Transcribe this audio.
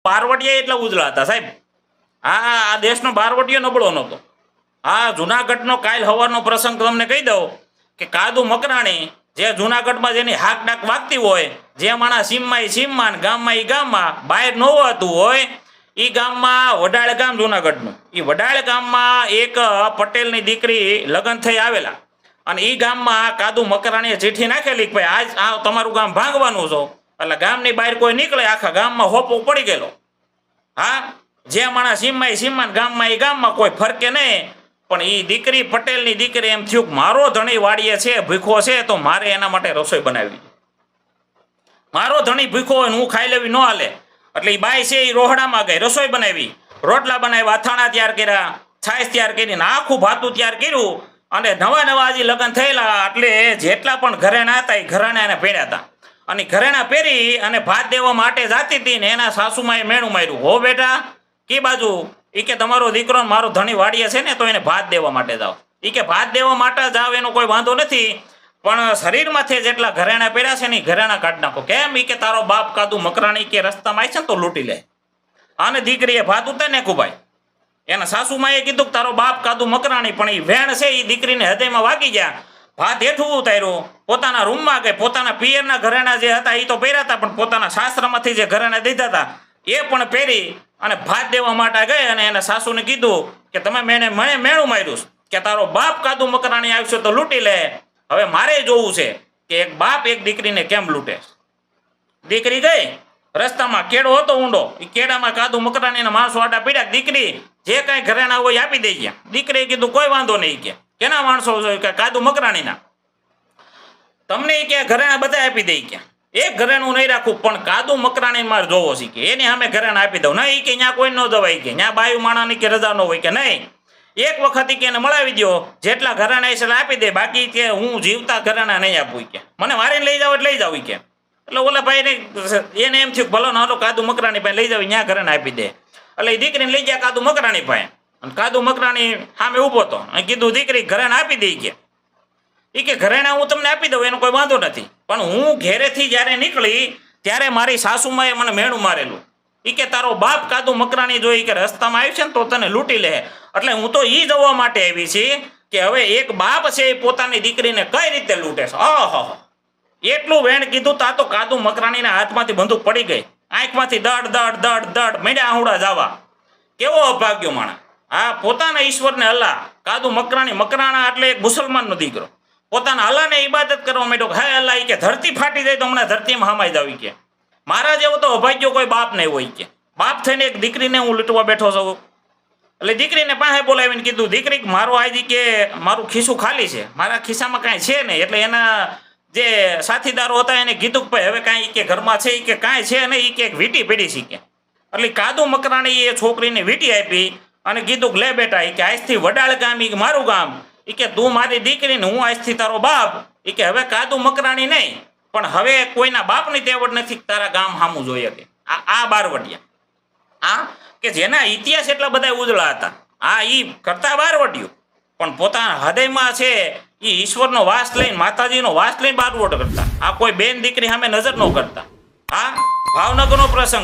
બારવટિયા એટલા ઉજળા હતા સાહેબ. આ દેશનો બારવટીયો નબળો નહોતો. આ જુનાગઢનો કાલ હવારનો પ્રસંગ તમને કહી દઉં કે કાદુ મકરાણી જે જુનાગઢમાં જેની હાક ડાક વાગતી હોય, જે માણસ સીમમાં એ સીમમાં, ગામમાં એ ગામમાં, બહાર ન હોતું હોય એ ગામમાં વડાળ ગામ જુનાગઢનું, એ વડાળ ગામમાં એક પટેલની દીકરી લગ્ન થઈ આવેલા અને એ ગામમાં કાદુ મકરાણીએ ચીઠી નાખેલી કે ભાઈ આજ આ તમારું ગામ ભાંગવાનું છો. એટલે ગામની બહાર કોઈ નીકળે આખા ગામમાં હોપો પડી ગયેલો. હા, જે માણસ સીમમાં એ સીમમાં, ગામમાં એ ગામમાં, કોઈ ફરકે નહીં. પણ એ દીકરી પટેલની દીકરી એમ થયું કે મારો ધણી વાડીએ છે, ભૂખો છે, તો મારે એના માટે રસોઈ બનાવવી. મારો ધણી ભૂખો હોય હું ખાઈ લેવી ન હાલે. એટલે એ બાઈ છે એ રોહડામાં ગઈ, રસોઈ બનાવી, રોટલા બનાવ્યા, અથાણા તૈયાર કર્યા, છાશ તૈયાર કરીને આખું ભાતું તૈયાર કર્યું. અને નવા નવા હજી લગ્ન થયેલા એટલે જેટલા પણ ઘરેણા હતા એ ઘરેણા એને પહેર્યા હતા. અને ઘરેણા પહેરી અને ભાત દેવા માટે જાતી હતી ને એના સાસુમાં એ મેણું માર્યું, હો બેટા કે બાજુ એ કે તમારો દીકરો મારો ધણી વાડીએ છે ને તો એને ભાત દેવા માટે જાઓ. એ કે ભાત દેવા માટે જાવ એનો કોઈ વાંધો નથી, પણ શરીરમાંથી જેટલા ઘરેણા પહેર્યા છે ને એ ઘરેણા કાઢી નાખો. કેમ? એ કે તારો બાપ કાદુ મકરાણી કે રસ્તામાં આવી છે ને તો લૂંટી લે. અને દીકરીએ ભાત ઉતારી નાખ્યું ભાઈ. એના સાસુમાં એ કીધું કે તારો બાપ કાદુ મકરાણી, પણ એ વેણ છે એ દીકરીને હૃદયમાં વાગી ગયા. ભાત હેઠું ઉતાર્યું, પોતાના રૂમમાં ગઈ, પોતાના પિયરના ઘરેણા જે હતા એ તો પહેર્યા હતા, પણ પોતાના શાસ્ત્રમાંથી જે ઘરેણા દીધા હતા એ પણ પહેરી અને ભાત દેવા માટે ગઈ. અને એના સાસુને કીધું કે તમે મને મેણું માર્યું કે તારો બાપ કાદુ મકરાણી આવશે તો લૂંટી લે. હવે મારે જોવું છે કે એક બાપ એક દીકરીને કેમ લૂંટે. દીકરી ગઈ, રસ્તામાં કેળો હતો ઊંડો, એ કેળામાં કાદુ મકરાણીના માણસો આડા પીડ્યા. દીકરી જે કાંઈ ઘરેણા હોય આપી દઈ ગયા. દીકરીએ કીધું કોઈ વાંધો નહીં, કે કેના માણસો કે કાદુ મકરાણીના, તમને કે ઘરેણા બધા આપી દઈ ગયા. એક ઘરેણું નહીં રાખવું, પણ કાદુ મકરાણી મારે જોવો છે કે એને સામે ઘરેણા આપી દઉં. નહીં કે ત્યાં કોઈ ન જવાય, કે ત્યાં બાયુ માણાની કે રજા ન હોય, કે નહીં એક વખત કે એને મળાવી દો, જેટલા ઘરેણા છે આપી દે, બાકી કે હું જીવતા ઘરેણા નહીં આપું, કે મને મારીને લઈ જાવ એટલે લઈ જાવ કે. એટલે ઓલા ભાઈને એને એમ થયું ભલો ના કાદુ મકરાણી પાસે લઈ જાવ, ત્યાં ઘરેણા આપી દે. એટલે એ દીકરીને લઈ ગયા કાદુ મકરાણી પાસે. અને કાદુ મકરાણી સામે ઊભો હતો અને કીધું દીકરી ઘરેણા આપી દઈ કે. એ કે ઘરેણા હું તમને આપી દઉં એનો કોઈ વાંધો નથી, પણ હું ઘેરેથી જ્યારે નીકળી ત્યારે મારી સાસુમાએ મને મેણું મારેલું. એ કે તારો બાપ કાદુ મકરાણી જોઈ કે રસ્તામાં આવી છે ને તો તને લૂંટી લે. એટલે હું તો એ જોવા માટે આવી છે કે હવે એક બાપ છે એ પોતાની દીકરીને કઈ રીતે લૂંટે છે. એટલું વેણ કીધું તા તો કાદુ મકરાણીના હાથમાંથી બંદૂક પડી ગઈ, આંખમાંથી દડ દડ દડ દડ મેળ્યા આહુડા જવા. કેવો અભાગ્યો માણસ. હા, પોતાના ઈશ્વરને અલ્લાહ. કાદુ મકરાણી, મકરાણા એટલે એક મુસલમાનનો દીકરો, પોતાના અલ્લાહને ઇબાદત કરવા માંડ્યો. હે અલ્લાહ, કે ધરતી ફાટી જાય તો હમણાં ધરતીમાં હમાઈ જાવી કે. મારા જેવો તો અભાગ્યો કોઈ બાપ નહીં હોય કે. બાપ થઈને એક દીકરીને હું લૂંટવા બેઠો છું. એટલે દીકરીને પાસે બોલાવીને કીધું દીકરી મારો આજી કે મારું ખિસ્સું ખાલી છે, મારા ખિસ્સામાં કાંઈ છે નહીં. એટલે એના જે સાથીદારો હતા એને કીધું કે ભાઈ હવે કાંઈ કે ઘરમાં છે કે કાંઈ છે નહીં, કે એક વીંટી પડી છે કે. એટલે કાદુ મકરાણી એ છોકરીને વીંટી આપી અને કીધું કે લે બેટા, કે આજથી વડાળ ગામ એ મારું ગામ, એ કે તું મારી દીકરીને હું આજથી તારો બાપ. એ કે હવે કાદુ મકરાણી નહીં, પણ હવે કોઈના બાપની તેવડ નથી તારા ગામ સામું જોઈએ કે. આ બારવટિયા, આ કે જેના ઇતિહાસ એટલા બધા ઉજળા હતા, આ ઈ કરતા બારવટિયું, પણ પોતાના હૃદયમાં છે એ ઈશ્વરનો વાસ લઈને, માતાજીનો વાસ લઈને બારવટ કરતા. આ કોઈ બેન દીકરી સામે નજર ન કરતા. આ ભાવનગરનો પ્રસંગ.